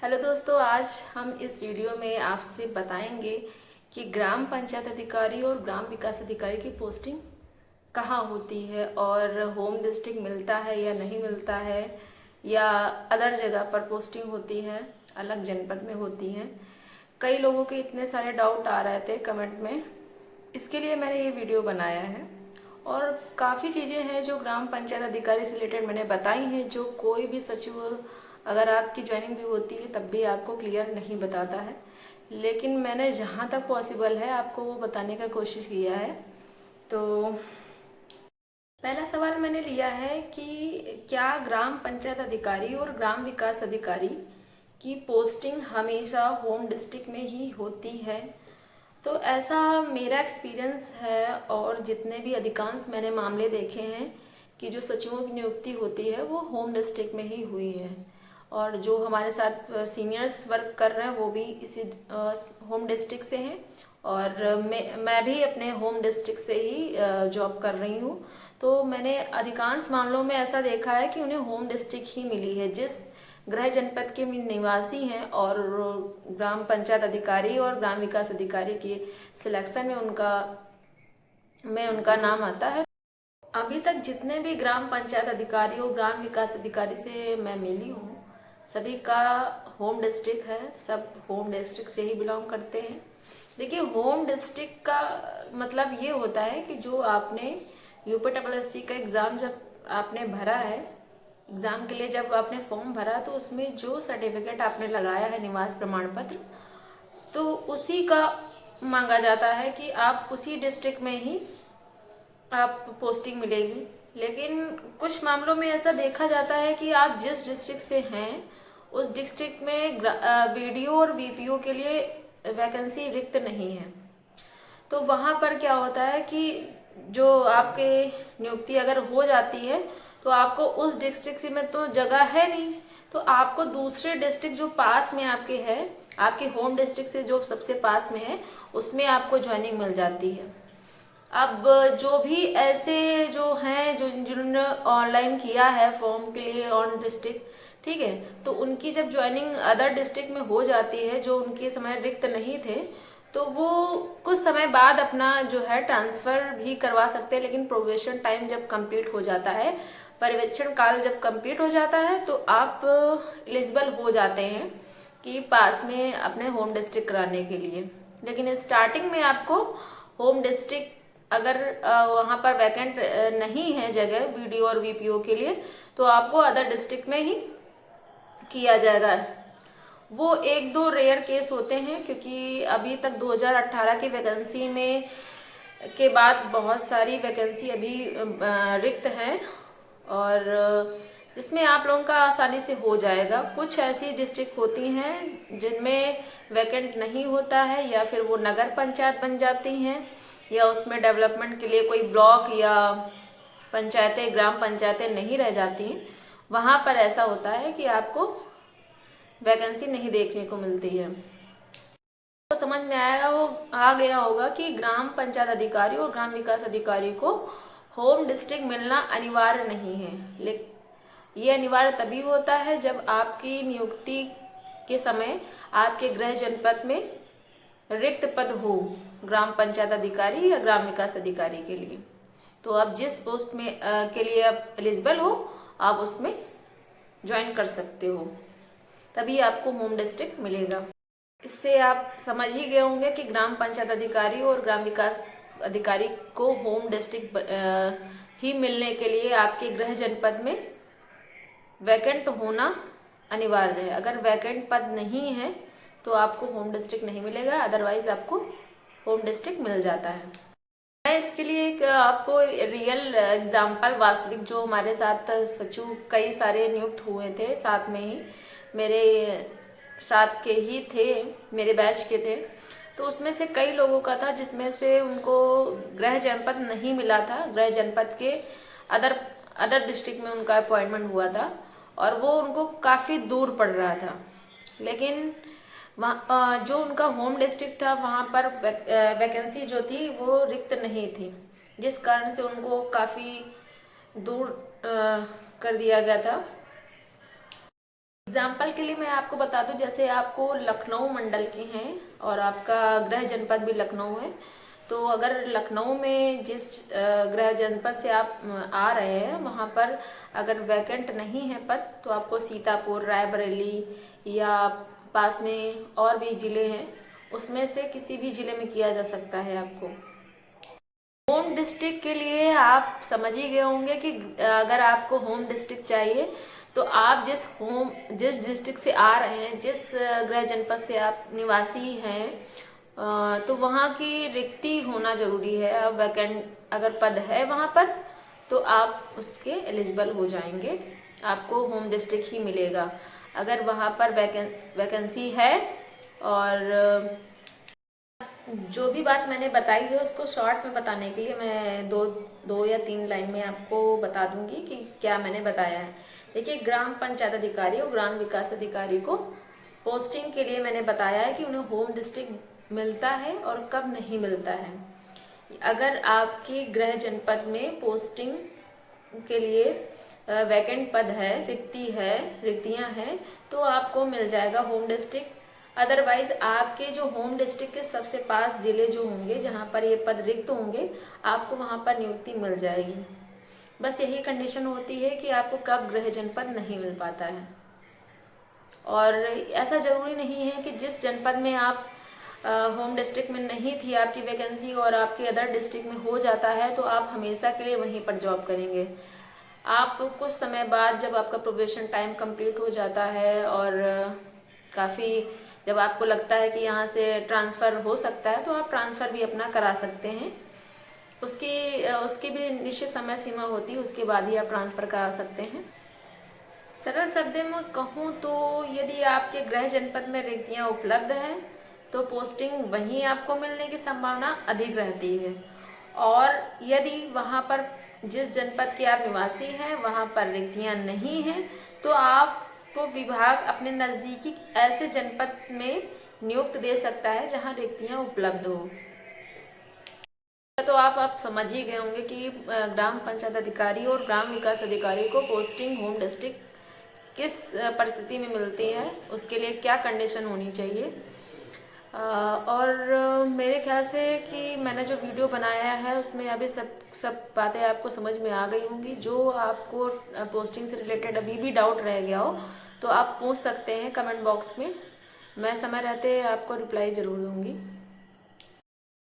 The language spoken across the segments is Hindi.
हेलो दोस्तों, आज हम इस वीडियो में आपसे बताएंगे कि ग्राम पंचायत अधिकारी और ग्राम विकास अधिकारी की पोस्टिंग कहाँ होती है और होम डिस्ट्रिक्ट मिलता है या नहीं मिलता है, या अदर जगह पर पोस्टिंग होती है, अलग जनपद में होती हैं। कई लोगों के इतने सारे डाउट आ रहे थे कमेंट में, इसके लिए मैंने ये वीडियो बनाया है। और काफ़ी चीज़ें हैं जो ग्राम पंचायत अधिकारी से रिलेटेड मैंने बताई हैं, जो कोई भी सचिव अगर आपकी ज्वाइनिंग भी होती है तब भी आपको क्लियर नहीं बताता है। लेकिन मैंने जहाँ तक पॉसिबल है आपको वो बताने का कोशिश किया है। तो पहला सवाल मैंने लिया है कि क्या ग्राम पंचायत अधिकारी और ग्राम विकास अधिकारी की पोस्टिंग हमेशा होम डिस्ट्रिक्ट में ही होती है। तो ऐसा मेरा एक्सपीरियंस है, और जितने भी अधिकांश मैंने मामले देखे हैं कि जो सचिवों की नियुक्ति होती है वो होम डिस्ट्रिक्ट में ही हुई है। और जो हमारे साथ सीनियर्स वर्क कर रहे हैं वो भी इसी होम डिस्ट्रिक्ट से हैं, और मैं भी अपने होम डिस्ट्रिक्ट से ही जॉब कर रही हूँ। तो मैंने अधिकांश मामलों में ऐसा देखा है कि उन्हें होम डिस्ट्रिक्ट ही मिली है, जिस गृह जनपद के निवासी हैं। और ग्राम पंचायत अधिकारी और ग्राम विकास अधिकारी के सिलेक्शन में उनका नाम आता है। अभी तक जितने भी ग्राम पंचायत अधिकारी और ग्राम विकास अधिकारी से मैं मिली हूँ, सभी का होम डिस्ट्रिक्ट है, सब होम डिस्ट्रिक्ट से ही बिलोंग करते हैं। देखिए, होम डिस्ट्रिक्ट का मतलब ये होता है कि जो आपने यूपीएससी का एग्ज़ाम जब आपने भरा है, एग्ज़ाम के लिए जब आपने फॉर्म भरा, तो उसमें जो सर्टिफिकेट आपने लगाया है, निवास प्रमाण पत्र, तो उसी का मांगा जाता है कि आप उसी डिस्ट्रिक्ट में ही आप पोस्टिंग मिलेगी। लेकिन कुछ मामलों में ऐसा देखा जाता है कि आप जिस डिस्ट्रिक्ट से हैं उस डिस्ट्रिक्ट में वीडियो और वीपीओ के लिए वैकेंसी रिक्त नहीं है। तो वहाँ पर क्या होता है कि जो आपके नियुक्ति अगर हो जाती है तो आपको उस डिस्ट्रिक्ट से में तो जगह है नहीं, तो आपको दूसरे डिस्ट्रिक्ट जो पास में आपके है, आपके होम डिस्ट्रिक्ट से जो सबसे पास में है, उसमें आपको ज्वाइनिंग मिल जाती है। अब जो भी ऐसे जो हैं जो जिन्होंने ऑनलाइन किया है फॉर्म के लिए ऑन डिस्ट्रिक्ट, ठीक है, तो उनकी जब ज्वाइनिंग अदर डिस्ट्रिक्ट में हो जाती है, जो उनके समय रिक्त नहीं थे, तो वो कुछ समय बाद अपना जो है ट्रांसफ़र भी करवा सकते हैं। लेकिन प्रोबेशन टाइम जब कंप्लीट हो जाता है, पर्यवेक्षण काल जब कंप्लीट हो जाता है, तो आप एलिजिबल हो जाते हैं कि पास में अपने होम डिस्ट्रिक्ट कराने के लिए। लेकिन स्टार्टिंग में आपको होम डिस्ट्रिक्ट अगर वहाँ पर वैकेंट नहीं है जगह वीडियो और वीपीओ के लिए, तो आपको अदर डिस्ट्रिक्ट में ही किया जाएगा। वो एक दो रेयर केस होते हैं, क्योंकि अभी तक 2018 की वैकेंसी में के बाद बहुत सारी वैकेंसी अभी रिक्त हैं, और जिसमें आप लोगों का आसानी से हो जाएगा। कुछ ऐसी डिस्ट्रिक्ट होती हैं जिनमें वैकेंट नहीं होता है, या फिर वो नगर पंचायत बन जाती हैं, या उसमें डेवलपमेंट के लिए कोई ब्लॉक या पंचायतें, ग्राम पंचायतें नहीं रह जाती हैं। वहाँ पर ऐसा होता है कि आपको वैकेंसी नहीं देखने को मिलती है। तो समझ में आ गया होगा कि ग्राम पंचायत अधिकारी और ग्राम विकास अधिकारी को होम डिस्ट्रिक्ट मिलना अनिवार्य नहीं है। लेकिन ये अनिवार्य तभी होता है जब आपकी नियुक्ति के समय आपके गृह जनपद में रिक्त पद हो, ग्राम पंचायत अधिकारी या ग्राम विकास अधिकारी के लिए। तो आप जिस पोस्ट में के लिए आप एलिजिबल हो, आप उसमें ज्वाइन कर सकते हो, तभी आपको होम डिस्ट्रिक्ट मिलेगा। इससे आप समझ ही गए होंगे कि ग्राम पंचायत अधिकारी और ग्राम विकास अधिकारी को होम डिस्ट्रिक्ट ही मिलने के लिए आपके गृह जनपद में वैकेंट होना अनिवार्य है। अगर वैकेंट पद नहीं है तो आपको होम डिस्ट्रिक्ट नहीं मिलेगा, अदरवाइज आपको होम डिस्ट्रिक्ट मिल जाता है। मैं इसके लिए एक आपको रियल एग्जाम्पल, वास्तविक, जो हमारे साथ सचिव कई सारे नियुक्त हुए थे, साथ में ही मेरे साथ के ही थे, मेरे बैच के थे, तो उसमें से कई लोगों का था जिसमें से उनको गृह जनपद नहीं मिला था। गृह जनपद के अदर अदर डिस्ट्रिक्ट में उनका अपॉइंटमेंट हुआ था, और वो उनको काफ़ी दूर पड़ रहा था। लेकिन वहाँ जो उनका होम डिस्ट्रिक्ट था, वहाँ पर वैकेंसी जो थी वो रिक्त नहीं थी, जिस कारण से उनको काफ़ी दूर कर दिया गया था। एग्जाम्पल के लिए मैं आपको बता दूं, जैसे आपको लखनऊ मंडल के हैं और आपका गृह जनपद भी लखनऊ है, तो अगर लखनऊ में जिस गृह जनपद से आप आ रहे हैं वहाँ पर अगर वैकेंट नहीं है पद, तो आपको सीतापुर, रायबरेली या पास में और भी ज़िले हैं उसमें से किसी भी ज़िले में किया जा सकता है। आपको होम डिस्ट्रिक्ट के लिए आप समझ ही गए होंगे कि अगर आपको होम डिस्ट्रिक्ट चाहिए तो आप जिस डिस्ट्रिक्ट से आ रहे हैं, जिस गृह जनपद से आप निवासी हैं, तो वहाँ की रिक्ति होना जरूरी है। अब वैकेंट अगर पद है वहाँ पर तो आप उसके एलिजिबल हो जाएंगे, आपको होम डिस्ट्रिक्ट ही मिलेगा। अगर वहाँ पर वैकेंसी है, और जो भी बात मैंने बताई है उसको शॉर्ट में बताने के लिए मैं दो या तीन लाइन में आपको बता दूंगी कि क्या मैंने बताया है। देखिए, ग्राम पंचायत अधिकारी और ग्राम विकास अधिकारी को पोस्टिंग के लिए मैंने बताया है कि उन्हें होम डिस्ट्रिक्ट मिलता है और कब नहीं मिलता है। अगर आपके गृह जनपद में पोस्टिंग के लिए वैकेंट पद है, रिक्तियां हैं, तो आपको मिल जाएगा होम डिस्ट्रिक्ट। अदरवाइज आपके जो होम डिस्ट्रिक्ट के सबसे पास जिले जो होंगे जहाँ पर ये पद रिक्त होंगे, आपको वहाँ पर नियुक्ति मिल जाएगी। बस यही कंडीशन होती है कि आपको कब गृह जनपद नहीं मिल पाता है। और ऐसा ज़रूरी नहीं है कि जिस जनपद में आप होम डिस्ट्रिक्ट में नहीं थी आपकी वैकेंसी और आपके अदर डिस्ट्रिक्ट में हो जाता है तो आप हमेशा के लिए वहीं पर जॉब करेंगे। आप कुछ समय बाद जब आपका प्रोबेशन टाइम कंप्लीट हो जाता है और काफ़ी जब आपको लगता है कि यहाँ से ट्रांसफ़र हो सकता है तो आप ट्रांसफ़र भी अपना करा सकते हैं। उसकी भी निश्चित समय सीमा होती है, उसके बाद ही आप ट्रांसफ़र करा सकते हैं। सरल शब्द में कहूँ तो यदि आपके गृह जनपद में रिक्तियाँ उपलब्ध हैं तो पोस्टिंग वहीं आपको मिलने की संभावना अधिक रहती है, और यदि वहाँ पर जिस जनपद के आप निवासी हैं वहाँ पर रिक्तियाँ नहीं हैं तो आपको विभाग अपने नज़दीकी ऐसे जनपद में नियुक्त दे सकता है जहाँ रिक्तियाँ उपलब्ध हो। तो आप समझ ही गए होंगे कि ग्राम पंचायत अधिकारी और ग्राम विकास अधिकारी को पोस्टिंग होम डिस्ट्रिक्ट किस परिस्थिति में मिलती है, उसके लिए क्या कंडीशन होनी चाहिए। और मेरे ख्याल से कि मैंने जो वीडियो बनाया है उसमें अभी सब बातें आपको समझ में आ गई होंगी। जो आपको पोस्टिंग से रिलेटेड अभी भी डाउट रह गया हो तो आप पूछ सकते हैं कमेंट बॉक्स में, मैं समय रहते आपको रिप्लाई ज़रूर दूंगी।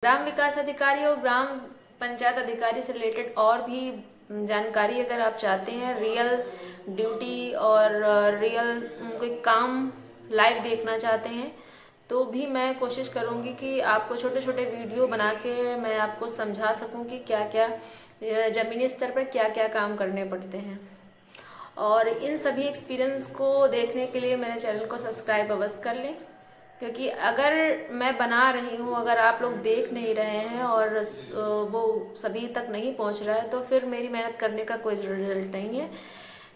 ग्राम विकास अधिकारी और ग्राम पंचायत अधिकारी से रिलेटेड और भी जानकारी अगर आप चाहते हैं, रियल ड्यूटी और रियल कोई काम लाइव देखना चाहते हैं, तो भी मैं कोशिश करूंगी कि आपको छोटे छोटे वीडियो बना के मैं आपको समझा सकूं कि क्या क्या ज़मीनी स्तर पर क्या क्या काम करने पड़ते हैं। और इन सभी एक्सपीरियंस को देखने के लिए मेरे चैनल को सब्सक्राइब अवश्य कर लें, क्योंकि अगर मैं बना रही हूँ, अगर आप लोग देख नहीं रहे हैं और वो सभी तक नहीं पहुँच रहा है तो फिर मेरी मेहनत करने का कोई रिजल्ट नहीं है।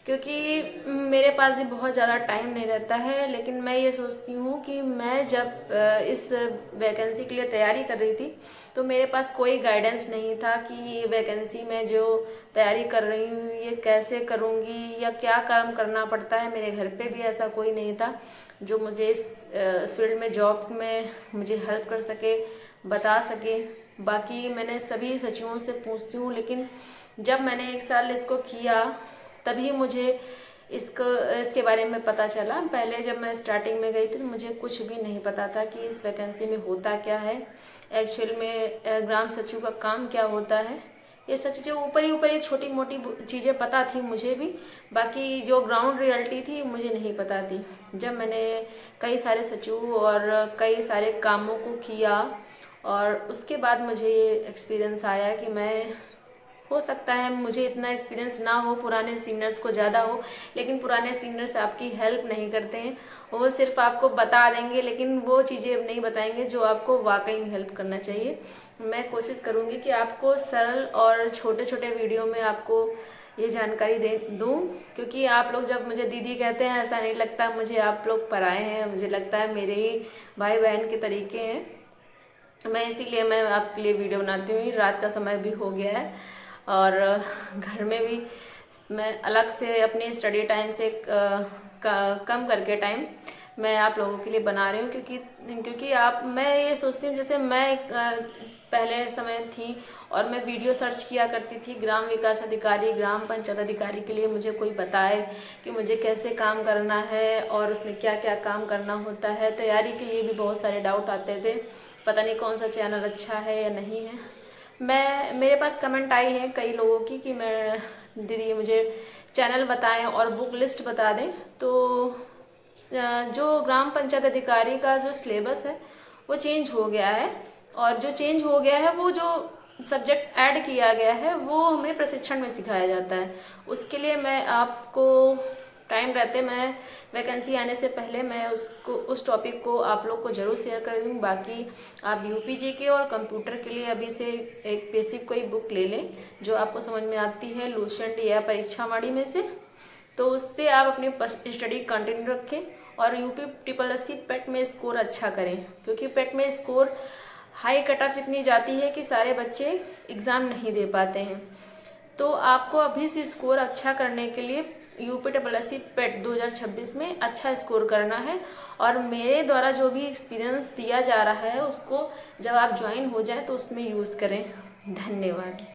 क्योंकि मेरे पास भी बहुत ज़्यादा टाइम नहीं रहता है, लेकिन मैं ये सोचती हूँ कि मैं जब इस वैकेंसी के लिए तैयारी कर रही थी तो मेरे पास कोई गाइडेंस नहीं था कि ये वैकेंसी में जो तैयारी कर रही हूँ ये कैसे करूँगी या क्या काम करना पड़ता है। मेरे घर पे भी ऐसा कोई नहीं था जो मुझे इस फील्ड में जॉब में मुझे हेल्प कर सके, बता सके। बाकी मैंने सभी सचिवों से पूछती हूँ, लेकिन जब मैंने 1 साल इसको किया तभी मुझे इसके बारे में पता चला। पहले जब मैं स्टार्टिंग में गई थी तो मुझे कुछ भी नहीं पता था कि इस वैकेंसी में होता क्या है, एक्चुअल में ग्राम सचिव का काम क्या होता है। ये सब चीज़ें ऊपर ही छोटी मोटी चीज़ें पता थी मुझे भी, बाकी जो ग्राउंड रियलिटी थी मुझे नहीं पता थी। जब मैंने कई सारे सचिव और कई सारे कामों को किया और उसके बाद मुझे ये एक्सपीरियंस आया कि मैं, हो सकता है मुझे इतना एक्सपीरियंस ना हो, पुराने सीनियर्स को ज़्यादा हो, लेकिन पुराने सीनियर्स आपकी हेल्प नहीं करते हैं, वो सिर्फ आपको बता देंगे लेकिन वो चीज़ें नहीं बताएंगे जो आपको वाकई में हेल्प करना चाहिए। मैं कोशिश करूँगी कि आपको सरल और छोटे छोटे वीडियो में आपको ये जानकारी दे दूँ, क्योंकि आप लोग जब मुझे दीदी कहते हैं ऐसा नहीं लगता मुझे आप लोग पराए हैं, मुझे लगता है मेरे ही भाई बहन के तरीके हैं। इसीलिए मैं आपके लिए वीडियो बनाती हूँ। रात का समय भी हो गया है और घर में भी मैं अलग से अपने स्टडी टाइम से कम करके टाइम मैं आप लोगों के लिए बना रही हूँ, क्योंकि मैं ये सोचती हूँ, जैसे मैं पहले समय थी और मैं वीडियो सर्च किया करती थी ग्राम विकास अधिकारी, ग्राम पंचायत अधिकारी के लिए मुझे कोई बताए कि मुझे कैसे काम करना है और उसमें क्या क्या काम करना होता है। तैयारी के लिए भी बहुत सारे डाउट आते थे, पता नहीं कौन सा चैनल अच्छा है या नहीं है। मेरे पास कमेंट आई है कई लोगों की कि मैं दीदी मुझे चैनल बताएं और बुक लिस्ट बता दें। तो जो ग्राम पंचायत अधिकारी का जो सिलेबस है वो चेंज हो गया है, और जो चेंज हो गया है वो जो सब्जेक्ट ऐड किया गया है वो हमें प्रशिक्षण में सिखाया जाता है। उसके लिए मैं आपको टाइम रहते, मैं वैकेंसी आने से पहले मैं उस टॉपिक को आप लोग को जरूर शेयर कर दूँगी। बाकी आप यूपीजी के और कंप्यूटर के लिए अभी से एक बेसिक कोई बुक ले लें जो आपको समझ में आती है, लूसेंट या परीक्षावाणी में से, तो उससे आप अपनी स्टडी कंटिन्यू रखें और यूपी ट्रिपल एस सी पेट में स्कोर अच्छा करें, क्योंकि पेट में स्कोर हाई कट ऑफ इतनी जाती है कि सारे बच्चे एग्ज़ाम नहीं दे पाते हैं। तो आपको अभी से स्कोर अच्छा करने के लिए यूपी ट्रिपल एस सी पेट 2026 में अच्छा स्कोर करना है, और मेरे द्वारा जो भी एक्सपीरियंस दिया जा रहा है उसको जब आप ज्वाइन हो जाए तो उसमें यूज़ करें। धन्यवाद।